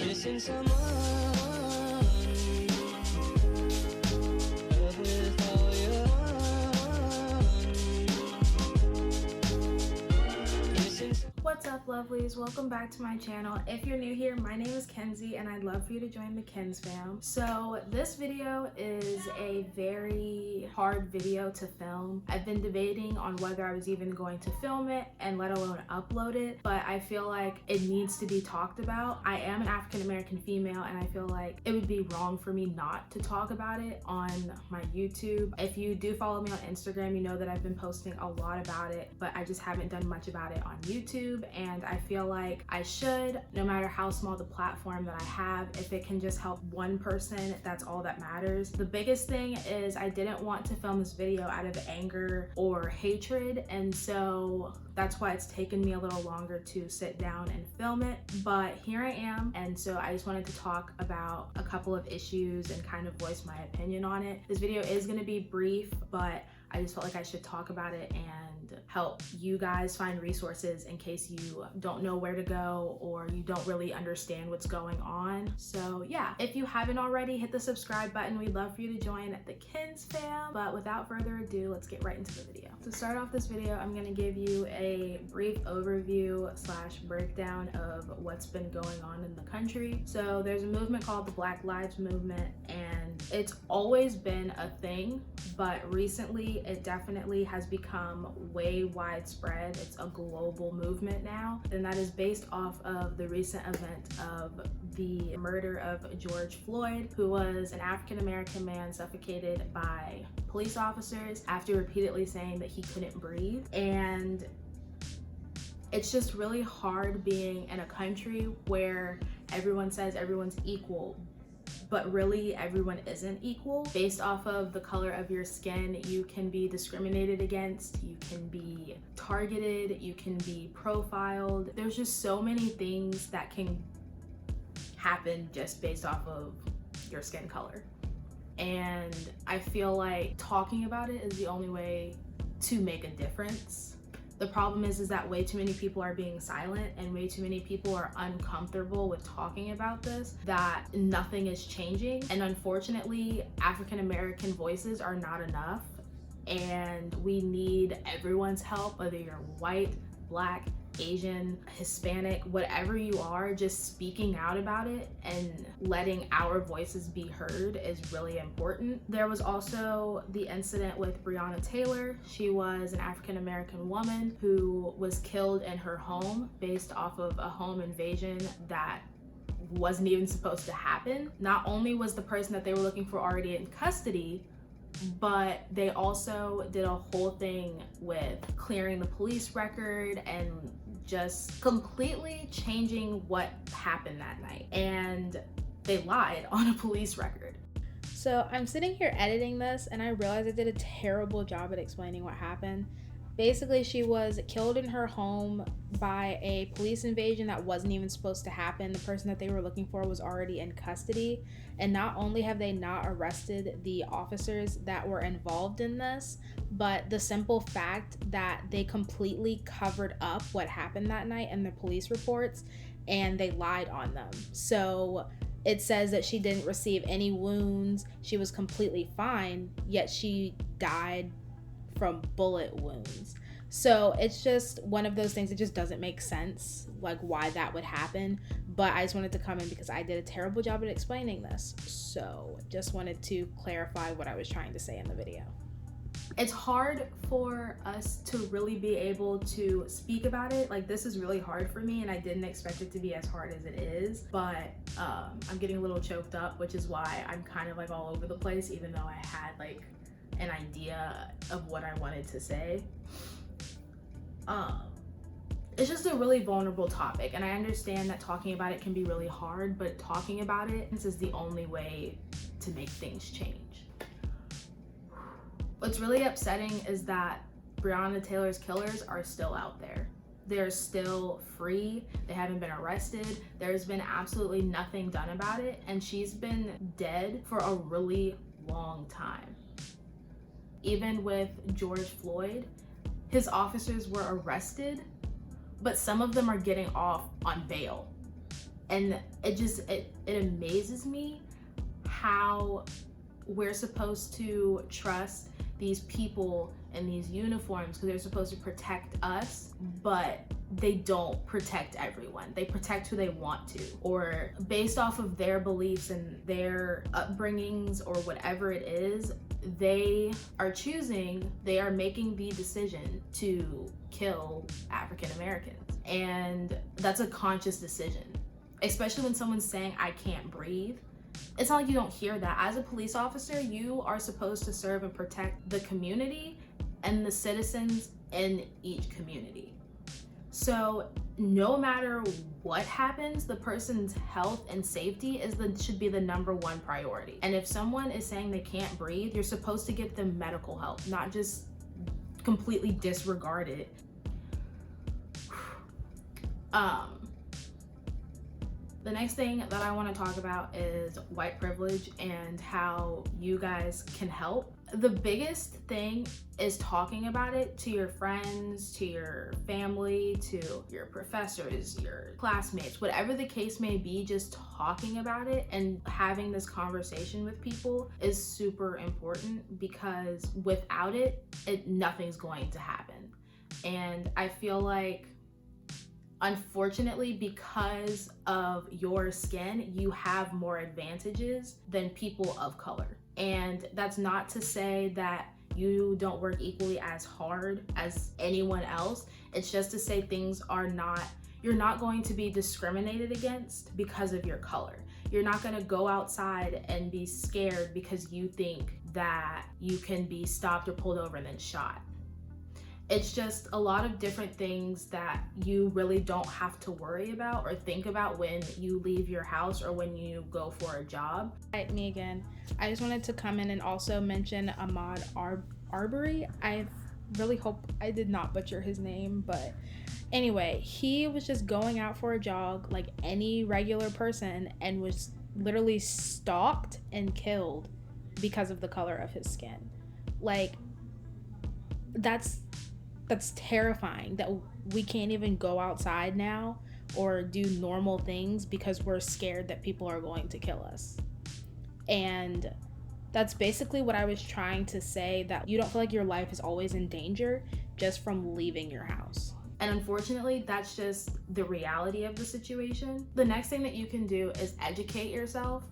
missing someone. Love with all your heart. Missing What's up, lovelies? Welcome back to my channel. If you're new here, my name is Kenzie and I'd love for you to join the Kens fam. So this video is a very hard video to film. I've been debating on whether I was even going to film it and let alone upload it, but I feel like it needs to be talked about. I am an African-American female and I feel like it would be wrong for me not to talk about it on my YouTube. If you do follow me on Instagram, you know that I've been posting a lot about it, but I just haven't done much about it on YouTube. And I feel like I should, no matter how small the platform that I have. If it can just help one person, that's all that matters. The biggest thing is I didn't want to film this video out of anger or hatred, and so that's why it's taken me a little longer to sit down and film it, but here I am. And so I just wanted to talk about a couple of issues and kind of voice my opinion on it. This video is going to be brief, but I just felt like I should talk about it and help you guys find resources in case you don't know where to go or you don't really understand what's going on. So yeah, if you haven't already, hit the subscribe button. We'd love for you to join the Kens fam. But without further ado, let's get right into the video. To start off this video, I'm going to give you a brief overview / breakdown of what's been going on in the country. So there's a movement called the Black Lives Movement, and it's always been a thing, but recently it definitely has become way widespread. It's a global movement now, and that is based off of the recent event of the murder of George Floyd, who was an African-American man suffocated by police officers after repeatedly saying that he couldn't breathe. And it's just really hard being in a country where everyone says everyone's equal, but really everyone isn't equal. Based off of the color of your skin, you can be discriminated against, you can be targeted, you can be profiled. There's just so many things that can happen just based off of your skin color. And I feel like talking about it is the only way to make a difference. The problem is that way too many people are being silent and way too many people are uncomfortable with talking about this, that nothing is changing. And unfortunately, African-American voices are not enough, and we need everyone's help, whether you're white, black, Asian, Hispanic, whatever you are. Just speaking out about it and letting our voices be heard is really important. There was also the incident with Breonna Taylor. She was an African-American woman who was killed in her home based off of a home invasion that wasn't even supposed to happen. Not only was the person that they were looking for already in custody, but they also did a whole thing with clearing the police record and just completely changing what happened that night. And they lied on a police record. So I'm sitting here editing this and I realized I did a terrible job at explaining what happened. Basically, she was killed in her home by a police invasion that wasn't even supposed to happen. The person that they were looking for was already in custody. And not only have they not arrested the officers that were involved in this, but the simple fact that they completely covered up what happened that night in the police reports, and they lied on them. So it says that she didn't receive any wounds, she was completely fine, yet she died from bullet wounds. So it's just one of those things that just doesn't make sense, like why that would happen. But I just wanted to come in because I did a terrible job at explaining this. So just wanted to clarify what I was trying to say in the video. It's hard for us to really be able to speak about it. Like, this is really hard for me and I didn't expect it to be as hard as it is, but I'm getting a little choked up, which is why I'm kind of like all over the place, even though I had like an idea of what I wanted to say. It's just a really vulnerable topic, and I understand that talking about it can be really hard, but talking about it is the only way to make things change. What's really upsetting is that Breonna Taylor's killers are still out there. They're still free. They haven't been arrested. There's been absolutely nothing done about it, and she's been dead for a really long time. Even with George Floyd, his officers were arrested, but some of them are getting off on bail. And it amazes me how we're supposed to trust these people in these uniforms because they're supposed to protect us, but they don't protect everyone. They protect who they want to, or based off of their beliefs and their upbringings or whatever it is, they are making the decision to kill African Americans. And that's a conscious decision, especially when someone's saying, I can't breathe. It's not like you don't hear that. As a police officer, you are supposed to serve and protect the community and the citizens in each community. So no matter what happens, the person's health and safety should be the #1 priority. And if someone is saying they can't breathe, you're supposed to get them medical help, not just completely disregard it. The next thing that I want to talk about is white privilege and how you guys can help. The biggest thing is talking about it to your friends, to your family, to your professors, your classmates, whatever the case may be. Just talking about it and having this conversation with people is super important, because without it, nothing's going to happen. And I feel like, unfortunately, because of your skin, you have more advantages than people of color. And that's not to say that you don't work equally as hard as anyone else. It's just to say you're not going to be discriminated against because of your color. You're not going to go outside and be scared because you think that you can be stopped or pulled over and then shot. It's just a lot of different things that you really don't have to worry about or think about when you leave your house or when you go for a job. Hi, me again. I just wanted to come in and also mention Ahmaud Arbery. I really hope I did not butcher his name, but anyway, he was just going out for a jog like any regular person and was literally stalked and killed because of the color of his skin. Like, that's terrifying that we can't even go outside now or do normal things because we're scared that people are going to kill us. And that's basically what I was trying to say, that you don't feel like your life is always in danger just from leaving your house. And unfortunately, that's just the reality of the situation. The next thing that you can do is educate yourself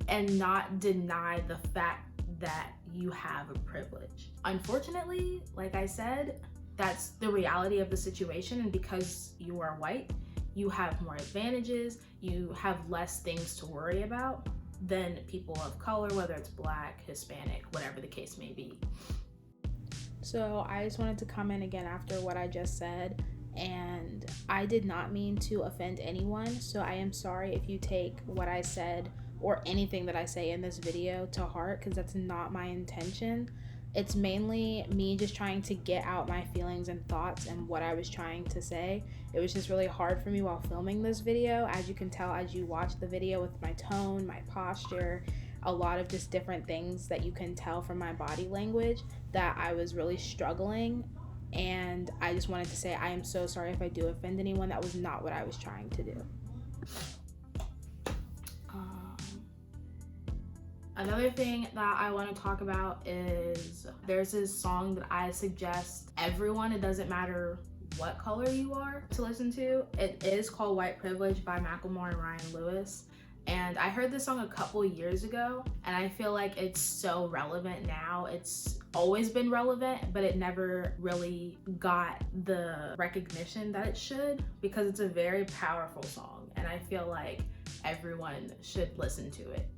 and not deny the fact that you have a privilege. Unfortunately, like I said, that's the reality of the situation, and because you are white, you have more advantages, you have less things to worry about than people of color, whether it's Black, Hispanic, whatever the case may be. So I just wanted to comment again after what I just said, and I did not mean to offend anyone, so I am sorry if you take what I said or anything that I say in this video to heart, because that's not my intention. It's mainly me just trying to get out my feelings and thoughts and what I was trying to say. It was just really hard for me while filming this video. As you can tell as you watch the video, with my tone, my posture, a lot of just different things that you can tell from my body language, that I was really struggling. And I just wanted to say I am so sorry if I do offend anyone. That was not what I was trying to do. Another thing that I want to talk about is there's this song that I suggest everyone, it doesn't matter what color you are, to listen to. It is called White Privilege by MACKELMORE and Ryan Lewis. And I heard this song a couple years ago, and I feel like it's so relevant now. It's always been relevant, but it never really got the recognition that it should, because it's a very powerful song, and I feel like everyone should listen to it.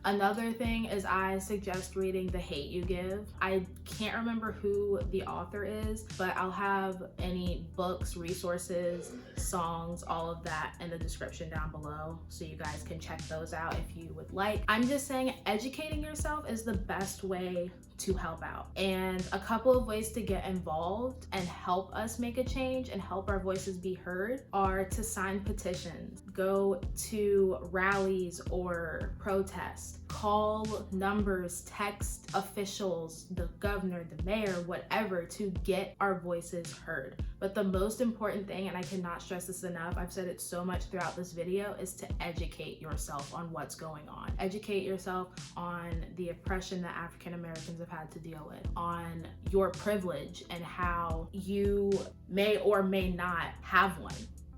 Another thing is I suggest reading The Hate U Give. I can't remember who the author is, but I'll have any books, resources, songs, all of that in the description down below, so you guys can check those out if you would like. I'm just saying, educating yourself is the best way to help out. And a couple of ways to get involved and help us make a change and help our voices be heard are to sign petitions, go to rallies or protests. call numbers, text officials, the governor, the mayor, whatever, to get our voices heard. But the most important thing, and I cannot stress this enough, I've said it so much throughout this video, is to educate yourself on what's going on. Educate yourself on the oppression that African Americans have had to deal with, on your privilege and how you may or may not have one,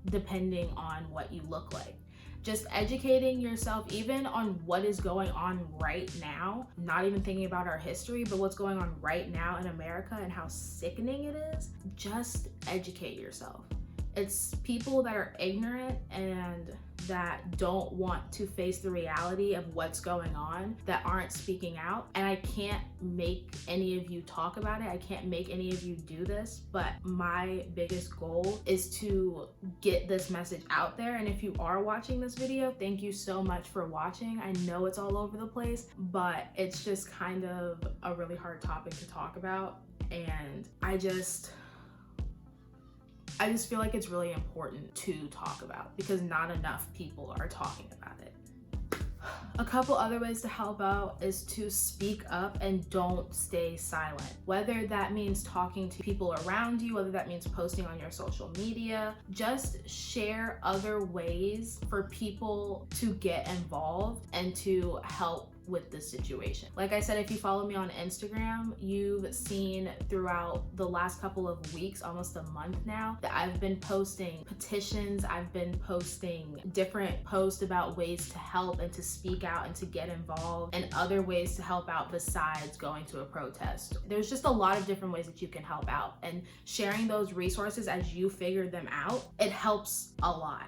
depending on what you look like. Just educating yourself even on what is going on right now, not even thinking about our history, but what's going on right now in America and how sickening it is. Just educate yourself. It's people that are ignorant and that don't want to face the reality of what's going on that aren't speaking out. And I can't make any of you talk about it. I can't make any of you do this, but my biggest goal is to get this message out there. And if you are watching this video, thank you so much for watching. I know it's all over the place, but it's just kind of a really hard topic to talk about. And I just feel like it's really important to talk about because not enough people are talking about it. A couple other ways to help out is to speak up and don't stay silent. Whether that means talking to people around you, whether that means posting on your social media, just share other ways for people to get involved and to help with this situation. Like I said, if you follow me on Instagram, you've seen throughout the last couple of weeks, almost a month now, that I've been posting petitions, I've been posting different posts about ways to help and to speak out and to get involved and other ways to help out besides going to a protest. There's just a lot of different ways that you can help out, and sharing those resources as you figure them out, it helps a lot.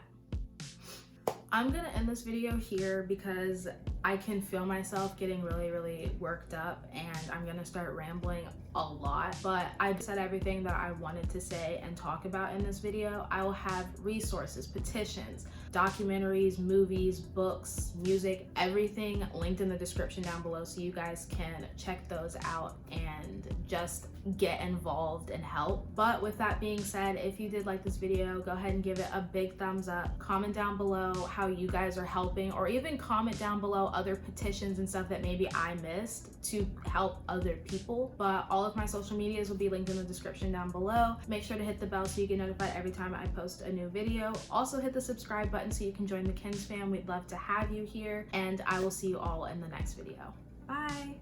I'm gonna end this video here because I can feel myself getting really worked up and I'm gonna start rambling a lot, but I said everything that I wanted to say and talk about in this video. I will have resources, petitions, documentaries, movies, books, music, everything linked in the description down below so you guys can check those out and just get involved and help. But with that being said, if you did like this video, go ahead and give it a big thumbs up. Comment down below how you guys are helping, or even comment down below other petitions and stuff that maybe I missed to help other people. But all of my social medias will be linked in the description down below. Make sure to hit the bell so you get notified every time I post a new video. Also hit the subscribe button so you can join the Kens fam. We'd love to have you here, and I will see you all in the next video. Bye.